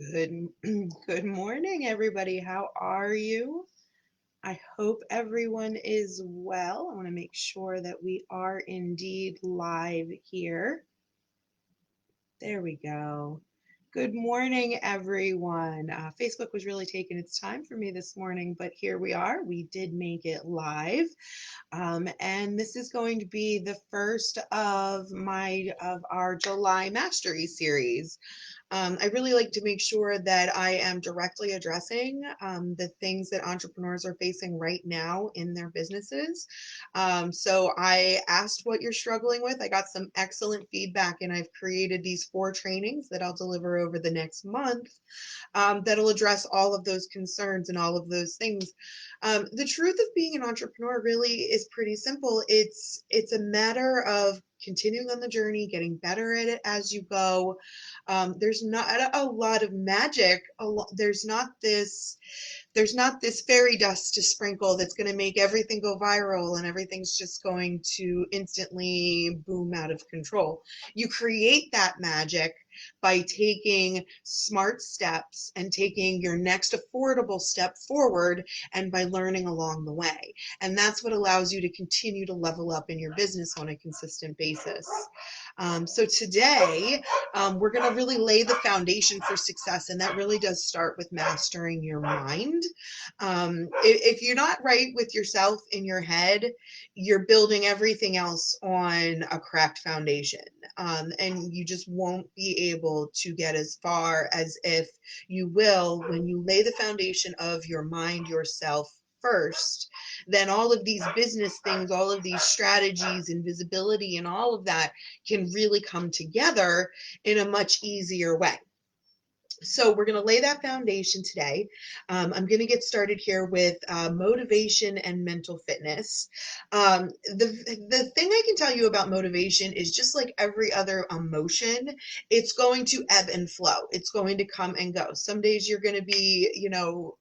Good, good morning, everybody. How are you? I hope everyone is well. I want to make sure that we are indeed live here. There we go. Good morning, everyone. Facebook was really taking its time for me this morning, but here we are. We did make it live. And this is going to be the first of our July Mastery series. I really like to make sure that I am directly addressing the things that entrepreneurs are facing right now in their businesses. So I asked what you're struggling with. I got some excellent feedback, and I've created these 4 trainings that I'll deliver over the next month that'll address all of those concerns and all of those things. The truth of being an entrepreneur really is pretty simple. It's a matter of continuing on the journey, getting better at it as you go. There's not a lot of magic. There's not this fairy dust to sprinkle that's going to make everything go viral and everything's just going to instantly boom out of control. You create that magic by taking smart steps and taking your next affordable step forward and by learning along the way. And that's what allows you to continue to level up in your business on a consistent basis. So today, we're going to really lay the foundation for success, and that really does start with mastering your mind. If you're not right with yourself in your head, you're building everything else on a cracked foundation, and you just won't be able to get as far as if you will when you lay the foundation of your mind yourself first. Then all of these business things, all of these strategies and visibility and all of that can really come together in a much easier way. So we're going to lay that foundation today. I'm going to get started here with motivation and mental fitness. The thing I can tell you about motivation is just like every other emotion, it's going to ebb and flow. It's going to come and go. Some days you're going to be,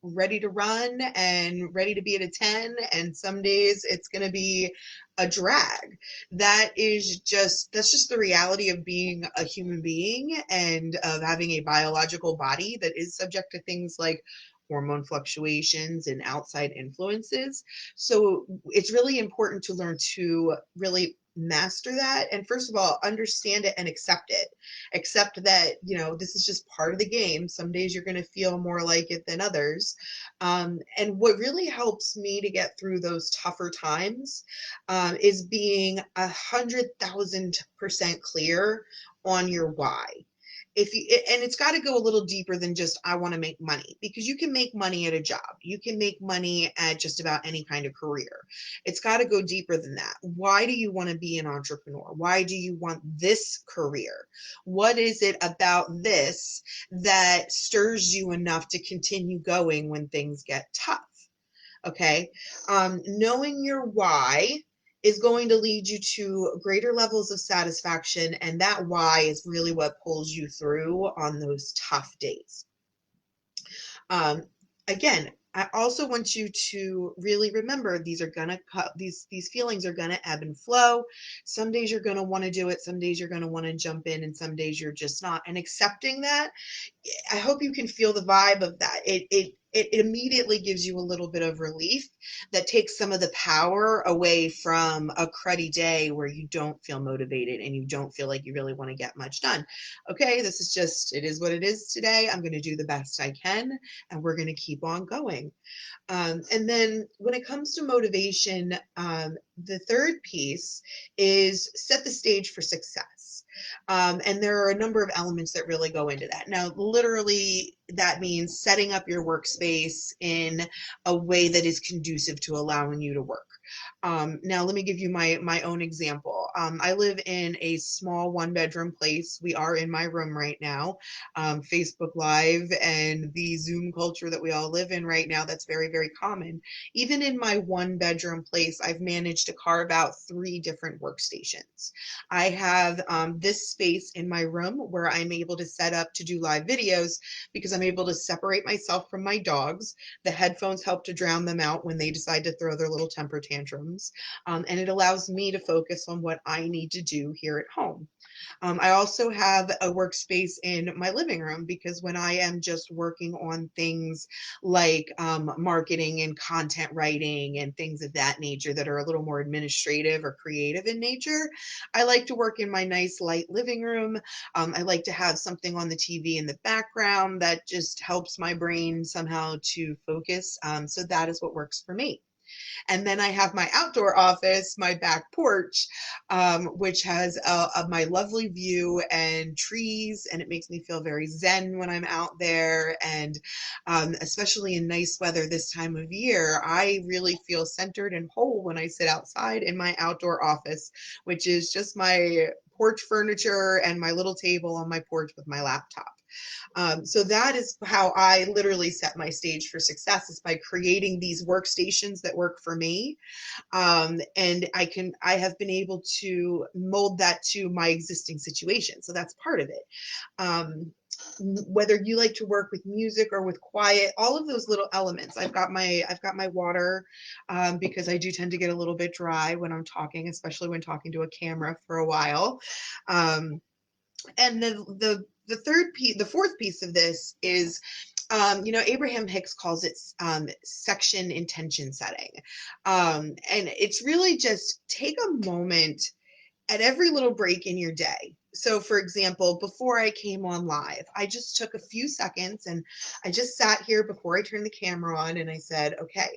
ready to run and ready to be at a 10, and some days it's going to be a drag. That's just the reality of being a human being and of having a biological body that is subject to things like hormone fluctuations and outside influences. So it's really important to learn to really master that, and first of all understand it and accept that this is just part of the game. Some days you're going to feel more like it than others, and what really helps me to get through those tougher times is being 100,000% clear on your why. And it's got to go a little deeper than just I want to make money, because you can make money at a job, you can make money at just about any kind of career. It's got to go deeper than that. Why do you want to be an entrepreneur? Why do you want this career? What is it about this that stirs you enough to continue going when things get tough? Okay. Knowing your why is going to lead you to greater levels of satisfaction, and that why is really what pulls you through on those tough days. Um, Again, I also want you to really remember these are gonna cut these feelings are gonna ebb and flow. Some days you're gonna want to do it, some days you're gonna want to jump in, and some days you're just not. And accepting that, I hope you can feel the vibe of that. It immediately gives you a little bit of relief that takes some of the power away from a cruddy day where you don't feel motivated and you don't feel like you really want to get much done. Okay, it is what it is today. I'm going to do the best I can, and we're going to keep on going. And then when it comes to motivation, the third piece is set the stage for success. And there are a number of elements that really go into that. Now, literally, that means setting up your workspace in a way that is conducive to allowing you to work. Now, let me give you my own example. I live in a small 1-bedroom place. We are in my room right now. Facebook Live and the Zoom culture that we all live in right now, that's very, very common. Even in my 1-bedroom place, I've managed to carve out 3 different workstations. I have this space in my room where I'm able to set up to do live videos because I'm able to separate myself from my dogs. The headphones help to drown them out when they decide to throw their little temper tantrums. And it allows me to focus on what I need to do here at home. I also have a workspace in my living room because when I am just working on things like marketing and content writing and things of that nature that are a little more administrative or creative in nature, I like to work in my nice light living room. I like to have something on the TV in the background that just helps my brain somehow to focus. So that is what works for me. And then I have my outdoor office, my back porch, which has my lovely view and trees, and it makes me feel very zen when I'm out there. And especially in nice weather this time of year, I really feel centered and whole when I sit outside in my outdoor office, which is just my porch furniture and my little table on my porch with my laptop. So that is how I literally set my stage for success, is by creating these workstations that work for me. And I have been able to mold that to my existing situation. So that's part of it. Um, Whether you like to work with music or with quiet, all of those little elements. I've got my water, because I do tend to get a little bit dry when I'm talking, especially when talking to a camera for a while. Um, and the third piece, the fourth piece of this is, Abraham Hicks calls it section intention setting. And it's really just take a moment at every little break in your day. So, for example, before I came on live, I just took a few seconds and I just sat here before I turned the camera on and I said, okay,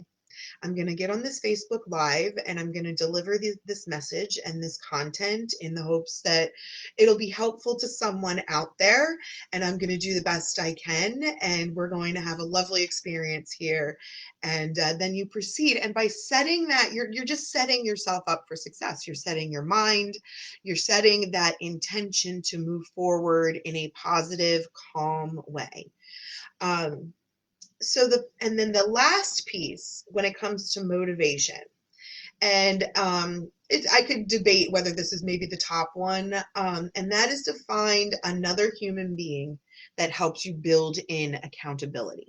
I'm going to get on this Facebook Live and I'm going to deliver this message and this content in the hopes that it'll be helpful to someone out there. And I'm going to do the best I can. And we're going to have a lovely experience here. And then you proceed. And by setting that, you're just setting yourself up for success. You're setting your mind, you're setting that intention to move forward in a positive, calm way. Um, and then the last piece when it comes to motivation, and I could debate whether this is maybe the top one, and that is to find another human being that helps you build in accountability.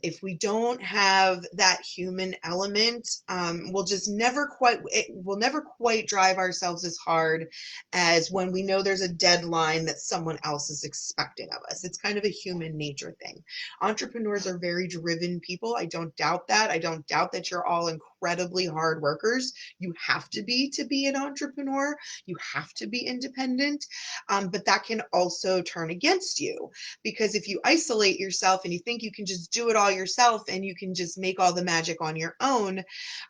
If we don't have that human element, we'll never quite drive ourselves as hard as when we know there's a deadline that someone else is expecting of us. It's kind of a human nature thing. Entrepreneurs are very driven people. I don't doubt that. I don't doubt that you're all incredibly hard workers. You have to be an entrepreneur. You have to be independent. But that can also turn against you, because if you isolate yourself and you think you can just do it all yourself and you can just make all the magic on your own,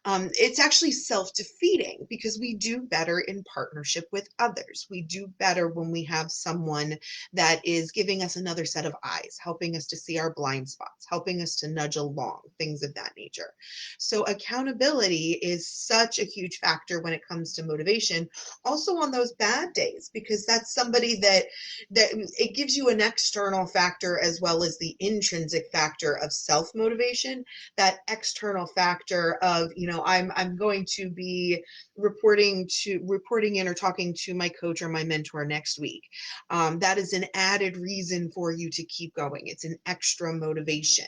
it's actually self-defeating, because we do better in partnership with others. We do better when we have someone that is giving us another set of eyes, helping us to see our blind spots, helping us to nudge along, things of that nature. So accountability is such a huge factor when it comes to motivation, also on those bad days, because that's somebody that it gives you an external factor as well as the intrinsic factor of self motivation. That external factor of, I'm going to be reporting in or talking to my coach or my mentor next week. That is an added reason for you to keep going. It's an extra motivation.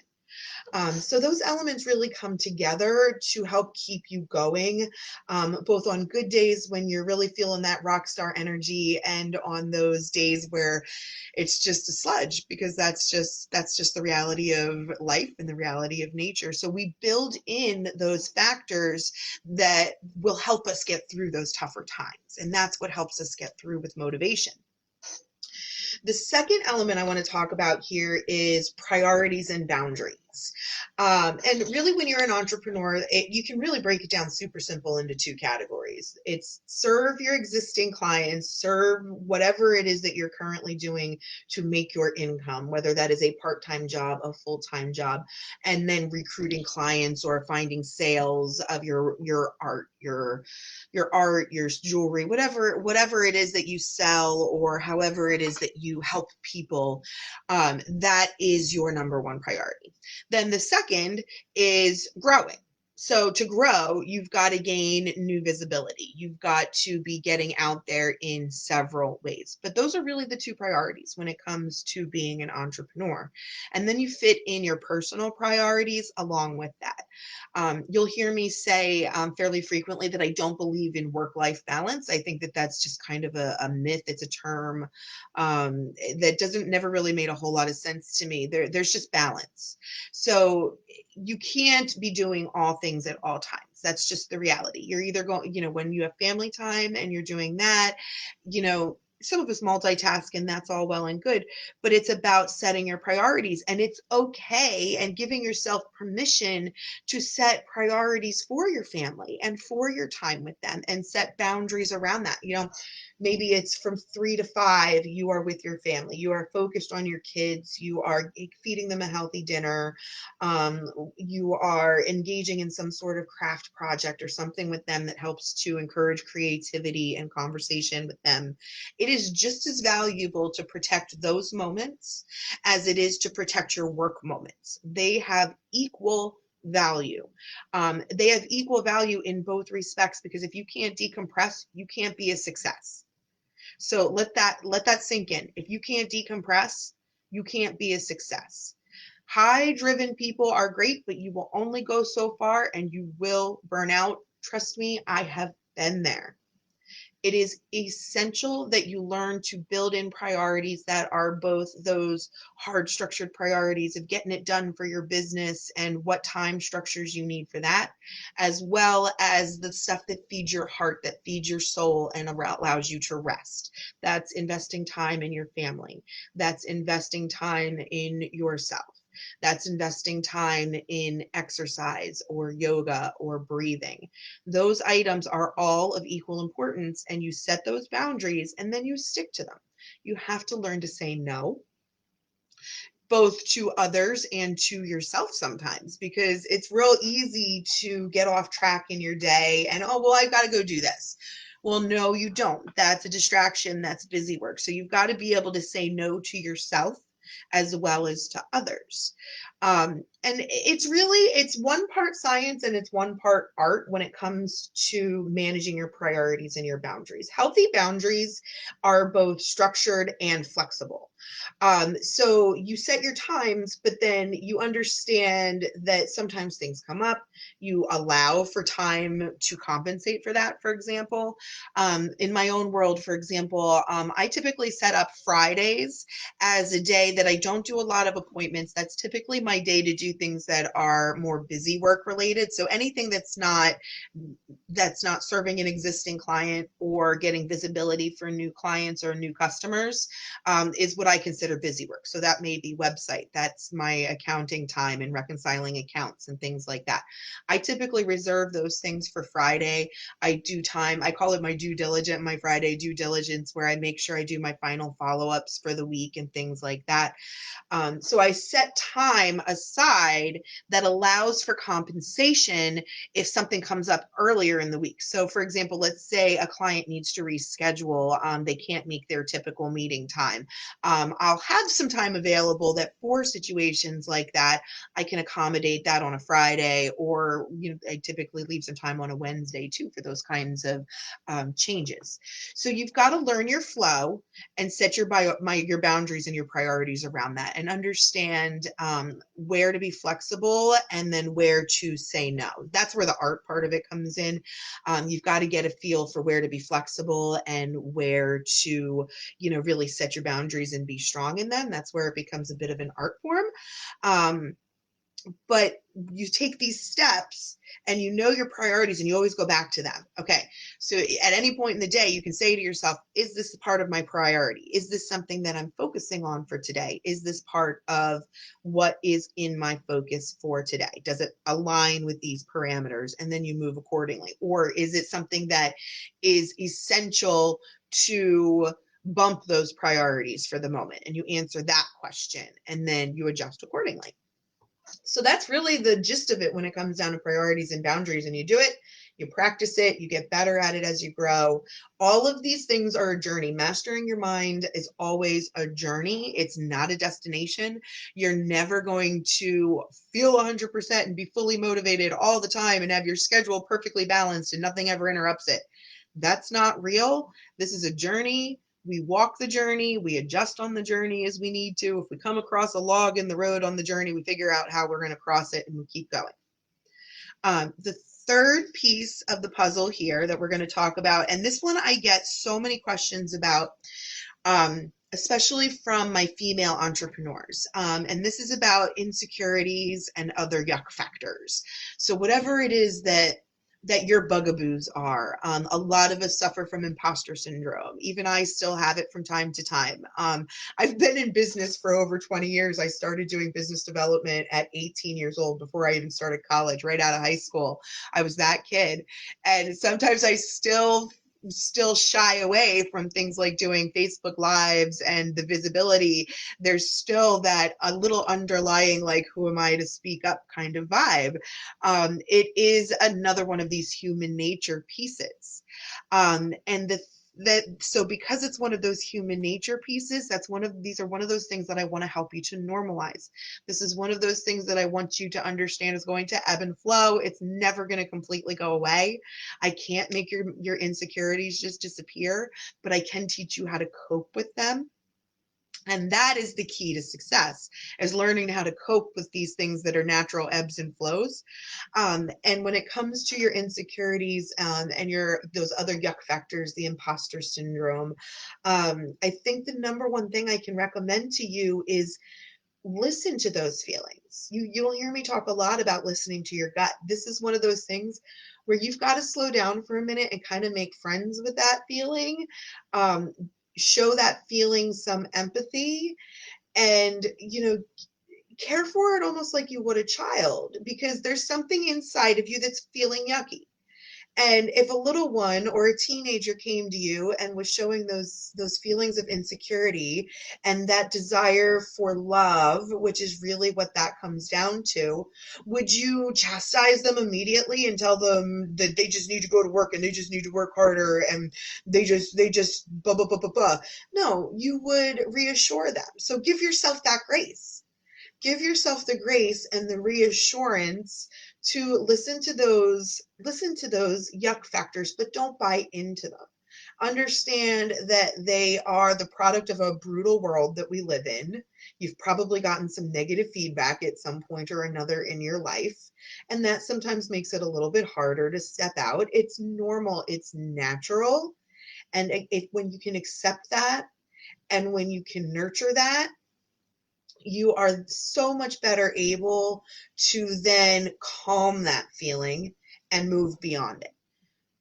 So those elements really come together to help keep you going, both on good days when you're really feeling that rock star energy, and on those days where it's just a sludge, because that's just the reality of life and the reality of nature. So we build in those factors that will help us get through those tougher times, and that's what helps us get through with motivation. The second element I want to talk about here is priorities and boundaries. And really, when you're an entrepreneur, you can really break it down super simple into two categories. It's serve your existing clients, serve whatever it is that you're currently doing to make your income, whether that is a part-time job, a full-time job, and then recruiting clients or finding sales of your art, your jewelry, whatever it is that you sell, or however it is that you help people. That is your number one priority. Then the second is growing. So to grow, you've got to gain new visibility. You've got to be getting out there in several ways. But those are really the two priorities when it comes to being an entrepreneur. And then you fit in your personal priorities along with that. You'll hear me say fairly frequently that I don't believe in work-life balance. I think that that's just kind of a myth. It's a term that doesn't never really made a whole lot of sense to me. There's just balance. So you can't be doing all things at all times. That's just the reality. You're either going, when you have family time and you're doing that, some of us multitask and that's all well and good, but it's about setting your priorities, and it's okay and giving yourself permission to set priorities for your family and for your time with them and set boundaries around that. Maybe it's from 3 to 5, you are with your family, you are focused on your kids, you are feeding them a healthy dinner, you are engaging in some sort of craft project or something with them that helps to encourage creativity and conversation with them. It is just as valuable to protect those moments as it is to protect your work moments. They have equal value. They have equal value in both respects, because if you can't decompress, you can't be a success. So let that sink in. If you can't decompress, you can't be a success. High driven people are great, but you will only go so far and you will burn out. Trust me, I have been there. It is essential that you learn to build in priorities that are both those hard structured priorities of getting it done for your business and what time structures you need for that, as well as the stuff that feeds your heart, that feeds your soul and allows you to rest. That's investing time in your family. That's investing time in yourself. That's investing time in exercise or yoga or breathing. Those items are all of equal importance, and you set those boundaries and then you stick to them. You have to learn to say no, both to others and to yourself sometimes, because it's real easy to get off track in your day and, oh, well, I've got to go do this. Well, no, you don't. That's a distraction. That's busy work. So you've got to be able to say no to yourself as well as to others. And it's one part science and it's one part art when it comes to managing your priorities and your boundaries. Healthy boundaries are both structured and flexible. So you set your times, but then you understand that sometimes things come up. You allow for time to compensate for that, for example. In my own world, for example, I typically set up Fridays as a day that I don't do a lot of appointments. That's typically my day to do things that are more busy work related. So anything that's not serving an existing client or getting visibility for new clients or new customers is what I consider busy work. So that may be website. That's my accounting time and reconciling accounts and things like that. I typically reserve those things for Friday. I call it my my Friday due diligence, where I make sure I do my final follow-ups for the week and things like that. So I set time aside that allows for compensation if something comes up earlier in the week. So for example, let's say a client needs to reschedule, they can't make their typical meeting time. I'll have some time available that for situations like that, I can accommodate that on a Friday, or I typically leave some time on a Wednesday too for those kinds of changes. So you've got to learn your flow and set your boundaries and your priorities around that, and understand where to be flexible and then where to say no. That's where the art part of it comes in. You've got to get a feel for where to be flexible and where to, really set your boundaries and be strong in them. That's where it becomes a bit of an art form. But you take these steps and you know your priorities and you always go back to them. Okay, so at any point in the day, you can say to yourself, is this part of my priority? Is this something that I'm focusing on for today? Is this part of what is in my focus for today? Does it align with these parameters? And then you move accordingly. Or is it something that is essential to bump those priorities for the moment? And you answer that question and then you adjust accordingly. So that's really the gist of it when it comes down to priorities and boundaries, and you do it, You practice it, you get better at it as you grow. All of these things are a journey. Mastering your mind is always a journey. It's not a destination. You're never going to feel 100% and be fully motivated all the time and have your schedule perfectly balanced and nothing ever interrupts it. That's not real. This is a journey. We walk the journey, we adjust on the journey as we need to. If we come across a log in the road on the journey, we figure out how we're going to cross it and we keep going. The third piece of the puzzle here that we're going to talk about, and this one I get so many questions about, especially from my female entrepreneurs. And this is about insecurities and other yuck factors. So whatever it is that your bugaboos are. A lot of us suffer from imposter syndrome. Even I still have it from time to time. I've been in business for over 20 years. I started doing business development at 18 years old before I even started college, right out of high school. I was that kid. And sometimes I still shy away from things like doing Facebook Lives and the visibility. There's still that a little underlying, like, who am I to speak up kind of vibe. It is another one of these human nature pieces. And so because it's one of those human nature pieces, these are one of those things that I want to help you to normalize. This is one of those things that I want you to understand is going to ebb and flow. It's never going to completely go away. I can't make your insecurities just disappear, but I can teach you how to cope with them. And that is the key to success, is learning how to cope with these things that are natural ebbs and flows. And when it comes to your insecurities, and those other yuck factors, the imposter syndrome, I think the number one thing I can recommend to you is listen to those feelings. You'll hear me talk a lot about listening to your gut. This is one of those things where you've got to slow down for a minute and kind of make friends with that feeling. Show that feeling some empathy, and care for it almost like you would a child, because there's something inside of you that's feeling yucky. And if a little one or a teenager came to you and was showing those feelings of insecurity and that desire for love, which is really what that comes down to, would you chastise them immediately and tell them that they just need to go to work and they just need to work harder and they just blah blah blah blah blah? No, you would reassure them. So give yourself that grace. Give yourself the grace and the reassurance to listen to those yuck factors, but don't buy into them. Understand that they are the product of a brutal world that we live in. You've probably gotten some negative feedback at some point or another in your life, and that sometimes makes it a little bit harder to step out. It's normal, it's natural. And when you can accept that and when you can nurture that, you are so much better able to then calm that feeling and move beyond it.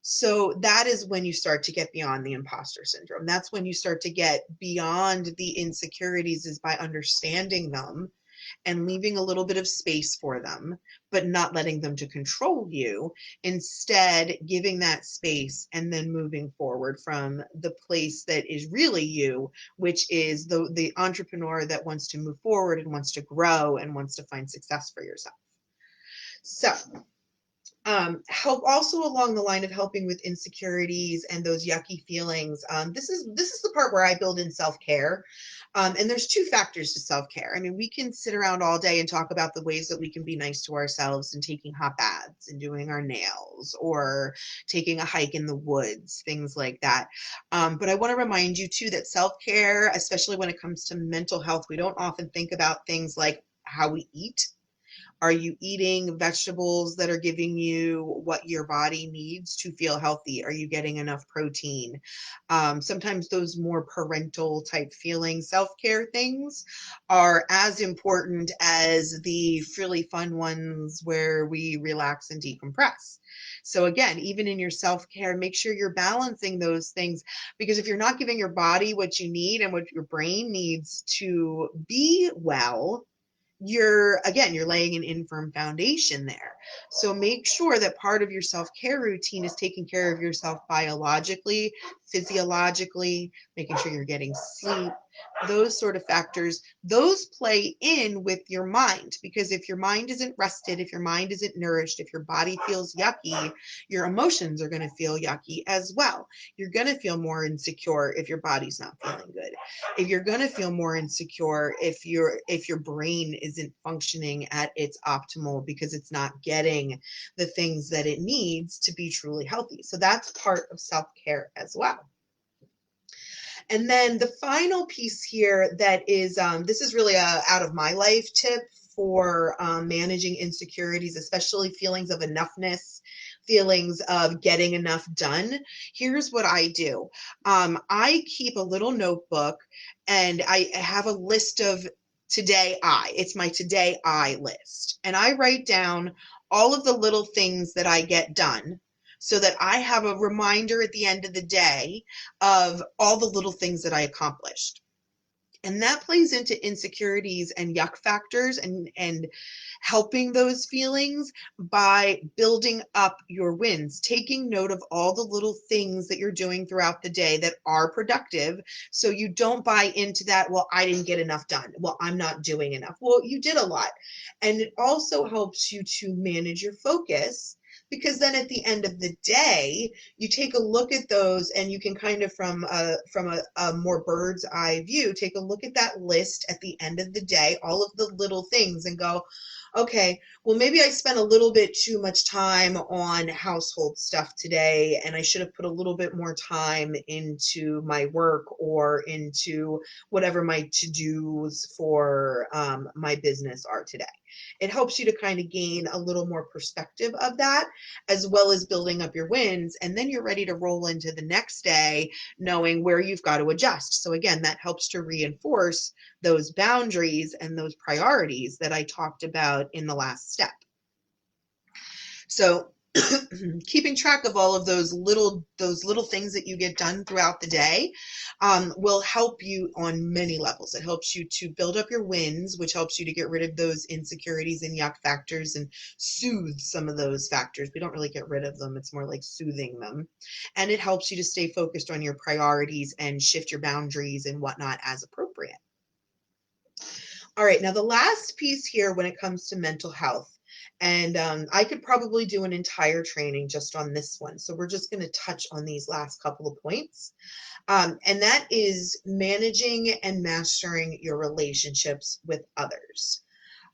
So that is when you start to get beyond the imposter syndrome. That's when you start to get beyond the insecurities, is by understanding them and leaving a little bit of space for them, but not letting them to control you. Instead, giving that space and then moving forward from the place that is really you, which is the entrepreneur that wants to move forward and wants to grow and wants to find success for yourself. So help also along the line of helping with insecurities and those yucky feelings. This is the part where I build in self-care. And there's two factors to self-care. I mean, we can sit around all day and talk about the ways that we can be nice to ourselves, and taking hot baths and doing our nails or taking a hike in the woods, things like that. But I want to remind you too that self-care, especially when it comes to mental health, we don't often think about things like how we eat. Are you eating vegetables that are giving you what your body needs to feel healthy? Are you getting enough protein? Sometimes those more parental type feeling self-care things are as important as the really fun ones where we relax and decompress. So again, even in your self-care, make sure you're balancing those things, because if you're not giving your body what you need and what your brain needs to be well, you're laying an infirm foundation there. So make sure that part of your self-care routine is taking care of yourself biologically, physiologically, making sure you're getting sleep, those sort of factors, those play in with your mind, because if your mind isn't rested, if your mind isn't nourished, if your body feels yucky, your emotions are going to feel yucky as well. You're going to feel more insecure if your body's not feeling good. If you're going to feel more insecure if your brain isn't functioning at its optimal because it's not getting the things that it needs to be truly healthy. So that's part of self-care as well. And then the final piece here that is, this is really a out of my life tip for managing insecurities, especially feelings of enoughness, feelings of getting enough done. Here's what I do. I keep a little notebook and I have a list of it's my today I list. And I write down all of the little things that I get done so that I have a reminder at the end of the day of all the little things that I accomplished. And that plays into insecurities and yuck factors and helping those feelings by building up your wins, taking note of all the little things that you're doing throughout the day that are productive. So you don't buy into that, well, I didn't get enough done. Well, I'm not doing enough. Well, you did a lot. And it also helps you to manage your focus, because then at the end of the day, you take a look at those and you can kind of from a more bird's eye view, take a look at that list at the end of the day, all of the little things, and go, okay, well, maybe I spent a little bit too much time on household stuff today, and I should have put a little bit more time into my work or into whatever my to-dos for my business are today. It helps you to kind of gain a little more perspective of that, as well as building up your wins. And then you're ready to roll into the next day, knowing where you've got to adjust. So again, that helps to reinforce those boundaries and those priorities that I talked about in the last step. So keeping track of all of those little things that you get done throughout the day will help you on many levels. It helps you to build up your wins, which helps you to get rid of those insecurities and yuck factors and soothe some of those factors. We don't really get rid of them. It's more like soothing them. And it helps you to stay focused on your priorities and shift your boundaries and whatnot as appropriate. All right, now the last piece here when it comes to mental health, and I could probably do an entire training just on this one. So we're just going to touch on these last couple of points. And that is managing and mastering your relationships with others.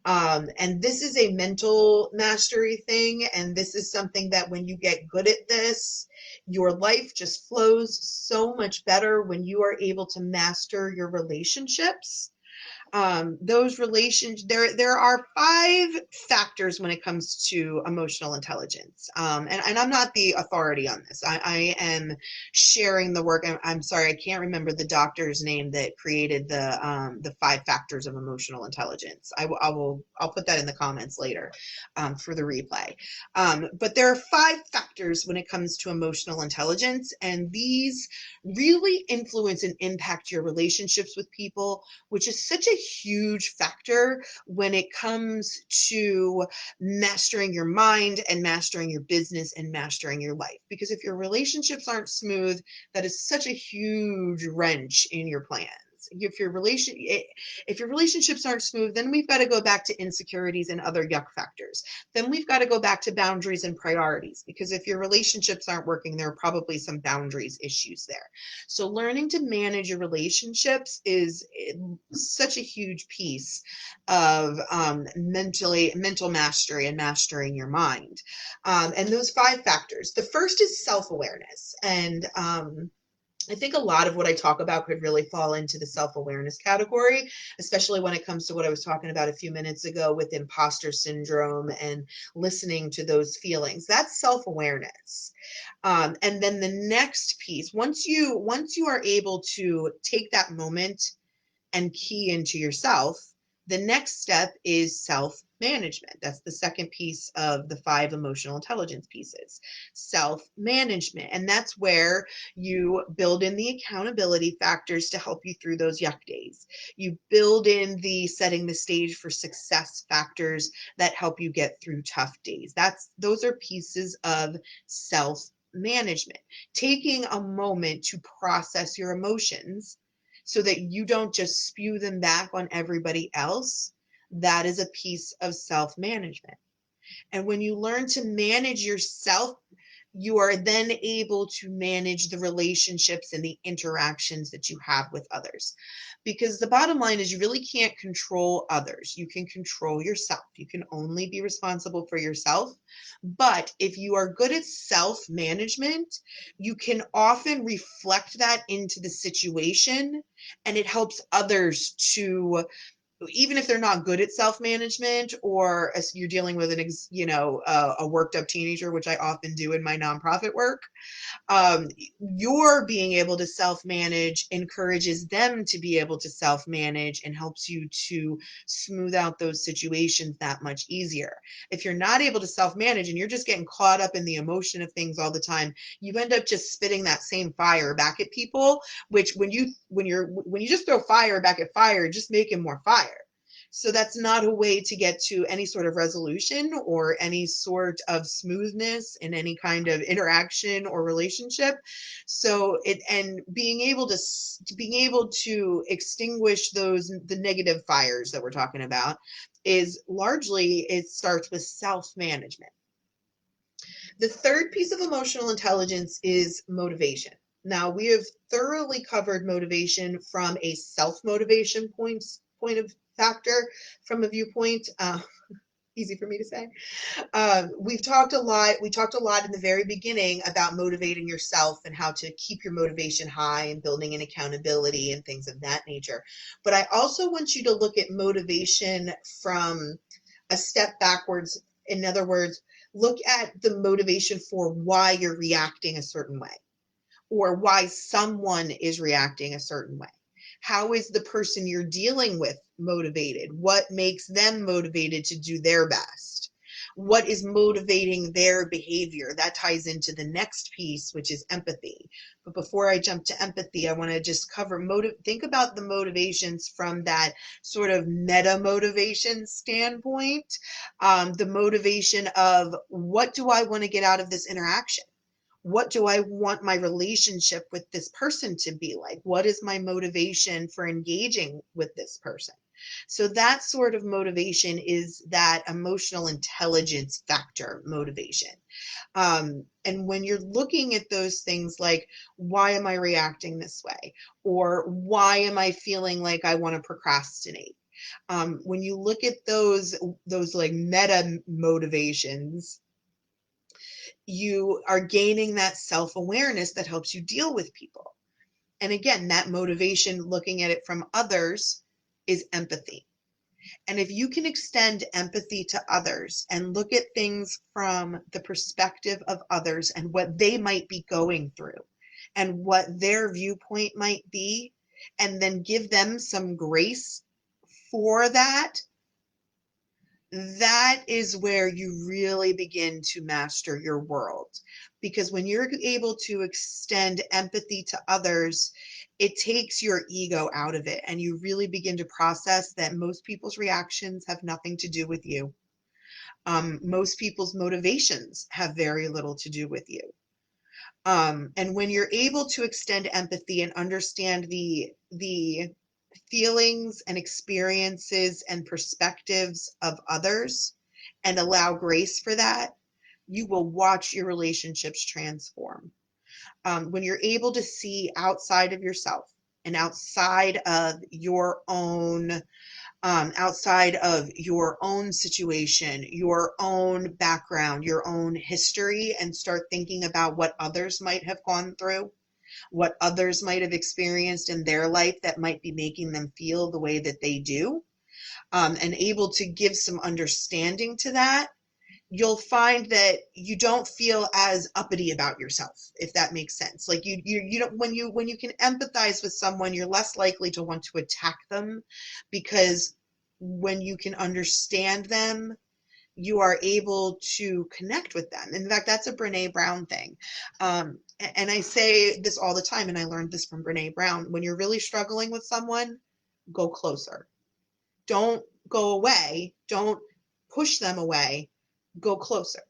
And this is a mental mastery thing. And this is something that when you get good at this, your life just flows so much better when you are able to master your relationships. Those relations, there are 5 factors when it comes to emotional intelligence. And I'm not the authority on this. I am sharing the work. I'm sorry, I can't remember the doctor's name that created the 5 factors of emotional intelligence. I'll put that in the comments later for the replay. But there are 5 factors when it comes to emotional intelligence, and these really influence and impact your relationships with people, which is such a huge factor when it comes to mastering your mind and mastering your business and mastering your life. Because if your relationships aren't smooth, that is such a huge wrench in your plans. If your relationships aren't smooth, then we've got to go back to insecurities and other yuck factors. Then we've got to go back to boundaries and priorities, because if your relationships aren't working, there are probably some boundaries issues there. So learning to manage your relationships is such a huge piece of mental mastery and mastering your mind. And those 5 factors. The first is self-awareness. And I think a lot of what I talk about could really fall into the self-awareness category, especially when it comes to what I was talking about a few minutes ago with imposter syndrome and listening to those feelings. That's self-awareness. And then the next piece, once you are able to take that moment and key into yourself, the next step is self-management. That's the second piece of the 5 emotional intelligence pieces, self-management. And that's where you build in the accountability factors to help you through those yuck days. You build in the setting the stage for success factors that help you get through tough days. Those are pieces of self-management. management, taking a moment to process your emotions so that you don't just spew them back on everybody else. That is a piece of self management. And when you learn to manage yourself, you are then able to manage the relationships and the interactions that you have with others. Because the bottom line is, you really can't control others. You can control yourself. You can only be responsible for yourself. But if you are good at self management, you can often reflect that into the situation, and it helps others to, even if they're not good at self-management, or as you're dealing with a worked up teenager, which I often do in my nonprofit work, um, your being able to self-manage encourages them to be able to self-manage and helps you to smooth out those situations that much easier. If you're not able to self-manage and you're just getting caught up in the emotion of things all the time, you end up just spitting that same fire back at people, which when you just throw fire back at fire, just making more fire. So that's not a way to get to any sort of resolution or any sort of smoothness in any kind of interaction or relationship. So being able to extinguish the negative fires that we're talking about is largely, it starts with self-management. The third piece of emotional intelligence is motivation. Now, we have thoroughly covered motivation from a self-motivation point of factor, from a viewpoint. Easy for me to say. We've talked a lot. We talked a lot in the very beginning about motivating yourself and how to keep your motivation high and building in accountability and things of that nature. But I also want you to look at motivation from a step backwards. In other words, look at the motivation for why you're reacting a certain way, or why someone is reacting a certain way. How is the person you're dealing with motivated? What makes them motivated to do their best? What is motivating their behavior? That ties into the next piece, which is empathy. But before I jump to empathy, I want to just think about the motivations from that sort of meta motivation standpoint. The motivation of, what do I want to get out of this interaction? What do I want my relationship with this person to be like? What is my motivation for engaging with this person? So that sort of motivation is that emotional intelligence factor motivation. And when you're looking at those things like, why am I reacting this way? Or why am I feeling like I want to procrastinate? When you look at those like meta motivations, you are gaining that self-awareness that helps you deal with people. And again, that motivation, looking at it from others, is empathy. And if you can extend empathy to others and look at things from the perspective of others and what they might be going through and what their viewpoint might be, and then give them some grace for that, that is where you really begin to master your world. Because when you're able to extend empathy to others, it takes your ego out of it, and you really begin to process that most people's reactions have nothing to do with you. Most people's motivations have very little to do with you. And when you're able to extend empathy and understand the feelings and experiences and perspectives of others and allow grace for that, you will watch your relationships transform. When you're able to see outside of yourself and outside of your own situation, your own background, your own history, and start thinking about what others might have gone through, what others might have experienced in their life that might be making them feel the way that they do, and able to give some understanding to that, you'll find that you don't feel as uppity about yourself, if that makes sense. Like you don't, when you can empathize with someone, you're less likely to want to attack them, because when you can understand them, you are able to connect with them. In fact, that's a Brene Brown thing. And I say this all the time, and I learned this from Brene Brown. When you're really struggling with someone, go closer. Don't go away. Don't push them away. Go closer.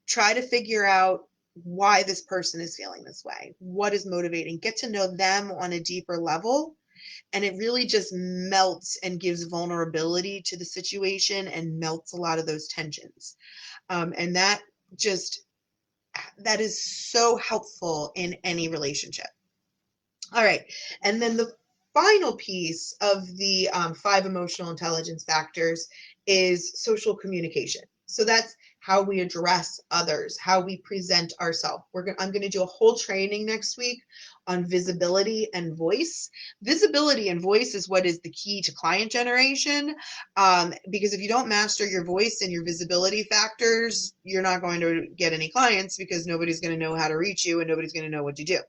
Try to figure out why this person is feeling this way. What is motivating? Get to know them on a deeper level. And it really just melts and gives vulnerability to the situation and melts a lot of those tensions. And just, that is so helpful in any relationship. All right. And then the final piece of the 5 emotional intelligence factors is social communication. So that's how we address others, how we present ourselves. I'm going to do a whole training next week on visibility and voice. Visibility and voice is what is the key to client generation. Because if you don't master your voice and your visibility factors, you're not going to get any clients because nobody's going to know how to reach you and nobody's going to know what to do.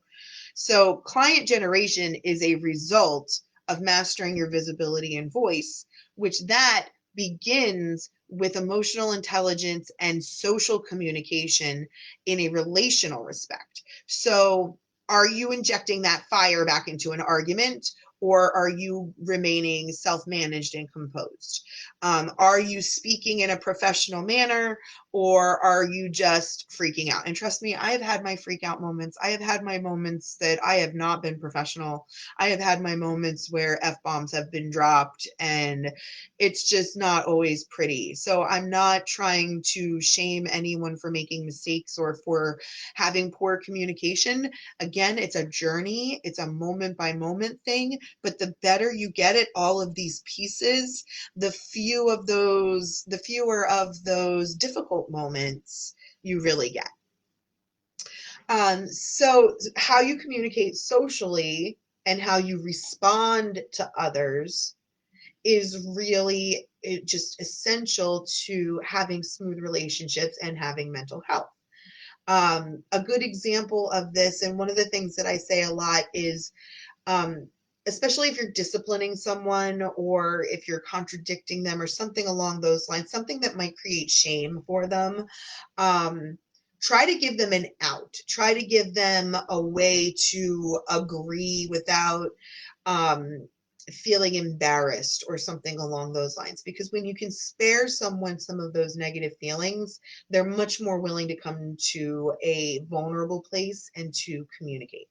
So client generation is a result of mastering your visibility and voice, which that begins with emotional intelligence and social communication in a relational respect. So are you injecting that fire back into an argument, or are you remaining self-managed and composed? Are you speaking in a professional manner, or are you just freaking out? And trust me, I have had my freak out moments. I have had my moments that I have not been professional. I have had my moments where F-bombs have been dropped, and it's just not always pretty. So I'm not trying to shame anyone for making mistakes or for having poor communication. Again, it's a journey, it's a moment by moment thing, but the better you get at all of these pieces, the fewer of those difficult moments you really get. So how you communicate socially and how you respond to others is really just essential to having smooth relationships and having mental health. A good example of this, and one of the things that I say a lot is, um, especially if you're disciplining someone or if you're contradicting them or something along those lines, something that might create shame for them, um, try to give them an out. Try to give them a way to agree without um, feeling embarrassed or something along those lines. Because when you can spare someone some of those negative feelings, they're much more willing to come to a vulnerable place and to communicate.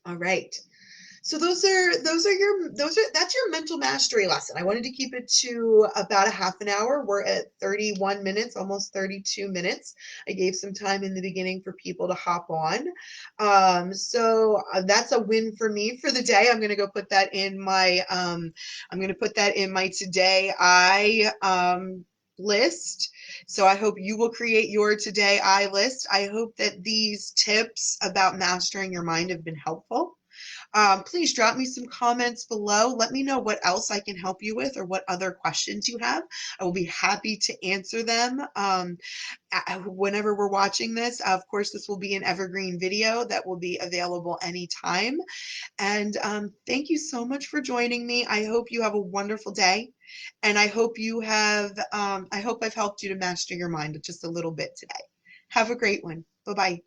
All right. So that's your mental mastery lesson. I wanted to keep it to about a half an hour. We're at 31 minutes, almost 32 minutes. I gave some time in the beginning for people to hop on. So that's a win for me for the day. I'm going to put that in my today list. So I hope you will create your today I list. I hope that these tips about mastering your mind have been helpful. Please drop me some comments below. Let me know what else I can help you with or what other questions you have. I will be happy to answer them whenever we're watching this. Of course, this will be an evergreen video that will be available anytime. And thank you so much for joining me. I hope you have a wonderful day. And I hope I've helped you to master your mind just a little bit today. Have a great one. Bye-bye.